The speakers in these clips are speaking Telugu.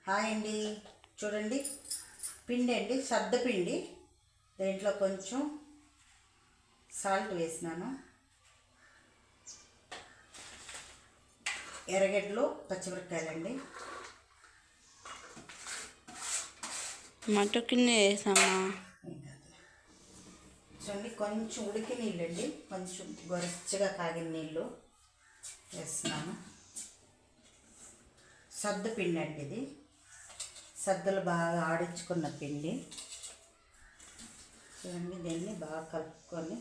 హాయ్ అండి. చూడండి, పిండి అండి, సద్దపిండి. దీంట్లో కొంచెం సాల్ట్ వేసినాను, ఎర్రగడ్డలు, పచ్చిమిరపకాయలండి. మటుకుని వేసామా. చూడండి, కొంచెం ఉడికి నీళ్ళండి, కొంచెం గొరచ్చగా కాగిన నీళ్ళు వేస్తున్నాను. సద్ద పిండి అండి ఇది, సద్దలు బాగా ఆడించుకున్న పిండి. చూడండి, దీన్ని బాగా కలుపుకొని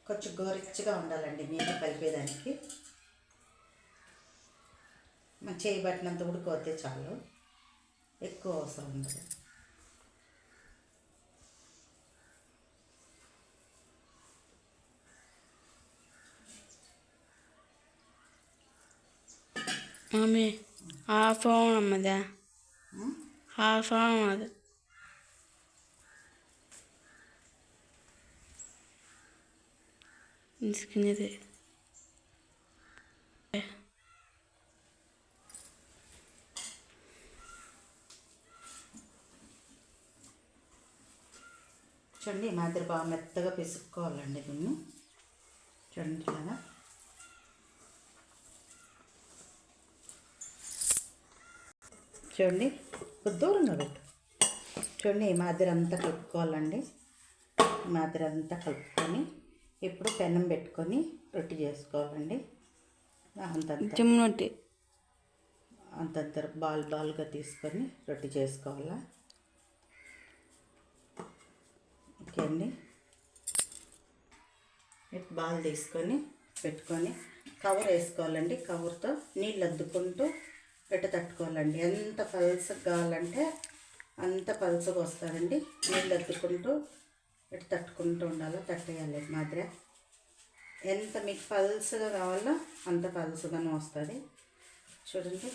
కొంచెం గోరిచ్చగా ఉండాలండి నీళ్ళు కలిపేదానికి. మన చేయి పట్టినంత ఉడికిపోతే చాలు, ఎక్కువ అవసరం ఉండదు. మమ్మీ హాఫ్ అవర్ అమ్మదా, హాఫ్ అవర్ అది తీసుకునేది. చూడండి, ఈ మాదిరి బాగా మెత్తగా పిసుక్కోవాలండి దీన్ని. చూడండి కదా, చూడండి, దూరంగా పెట్టు. చూడండి, ఈ మాదిరి అంతా కలుపుకోవాలండి. ఈ మాదిరి అంతా కలుపుకొని ఇప్పుడు పెనం పెట్టుకొని రొట్టి చేసుకోవాలండి. అంతంత బాల్గా తీసుకొని రొట్టి చేసుకోవాలా. ఓకే అండి, ఇటు బాల్ తీసుకొని పెట్టుకొని కవర్ వేసుకోవాలండి. కవర్తో నీళ్ళు అద్దుకుంటూ రొట్టె తట్టుకోవాలండి. ఎంత పలుసగా కావాలంటే అంత పలుసగా వస్తుందండి. నీళ్ళు అద్దుకుంటూ ఇటు తట్టుకుంటూ ఉండాలి, తట్టేయాలి మాదిరి. ఎంత మీకు పలుసగా కావాలో అంత పలుసగానే వస్తుంది. చూడండి,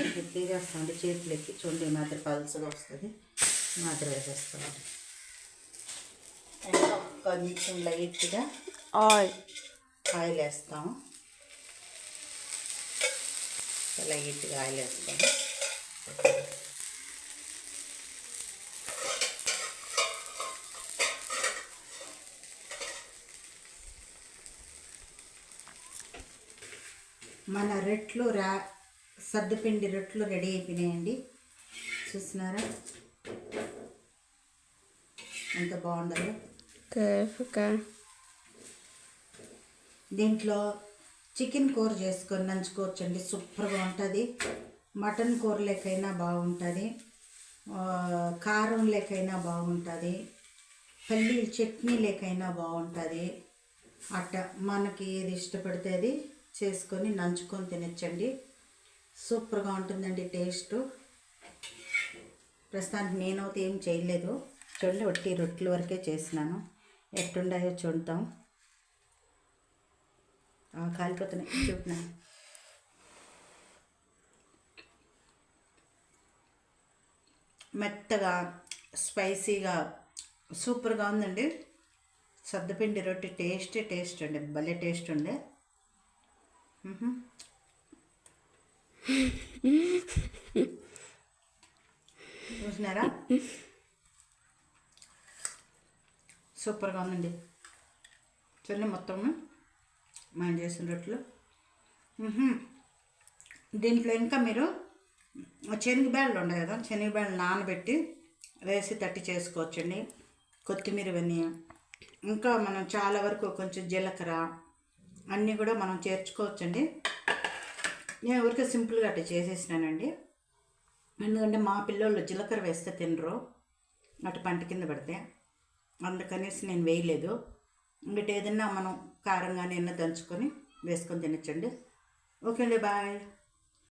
ఇప్పుడు తీసేస్తామండి చేతులెక్కి. చూడండి, ఈ మాదిరి పలుసగా వస్తుంది, మాదిరి వేసేస్తామండి. ఇంకా కొంచెం లైట్గా ఆయిల్ వేస్తాము, లైట్గా ఆయిల్ వేస్తాము. మన రొట్టెలు సద్దుపిండి రొట్టెలు రెడీ అయిపోయినాయండి. చూస్తున్నారా ఎంత బాగుండదు. దీంట్లో చికెన్ కూర చేసుకొని నంచుకోవచ్చండి, సూపర్గా ఉంటుంది. మటన్ కూర లేకైనా బాగుంటుంది, కారం లేకైనా బాగుంటుంది, పల్లీల చట్నీ లేకైనా బాగుంటుంది. అట్ట మనకి ఏది ఇష్టపడితే అది చేసుకొని నంచుకొని తినచ్చండి. సూపర్గా ఉంటుందండి టేస్ట్. ప్రస్తుతానికి నేనైతే ఏం చేయలేదు. చూడండి, ఒట్టి రొట్టెల వరకే చేసినాను. ఎట్టుండాయో చూద్దాం. కాలిపోతున్నాయి, చూపుతున్నాను. మెత్తగా స్పైసీగా సూపర్గా ఉందండి. సద్దపిండి రొట్టె టేస్ట్ అండి, భలే టేస్ట్ ఉండే. చూసినారా, సూపర్గా ఉందండి. చూడండి, మొత్తం మనం చేసిన రొట్టెలు. దీంట్లో ఇంకా మీరు శనగబేళ్ళు ఉన్నాయి కదా, శనగబేళ్ళు నానబెట్టి వేసి తట్టి చేసుకోవచ్చండి. కొత్తిమీర ఇవన్నీ, ఇంకా మనం చాలా వరకు కొంచెం జీలకర్ర అన్నీ కూడా మనం చేర్చుకోవచ్చండి. నేను ఊరికే సింపుల్గా అట్లా చేసేసినానండి. ఎందుకంటే మా పిల్లలు జీలకర్ర వేస్తే తినరు, అటు పంట కింద పడితే, అందుకనేసి నేను వేయలేదు. ఇంకటి ఏదన్నా మనం కారంగానే దంచుకొని వేసుకొని తినచ్చండి. ఓకే అండి, బాయ్.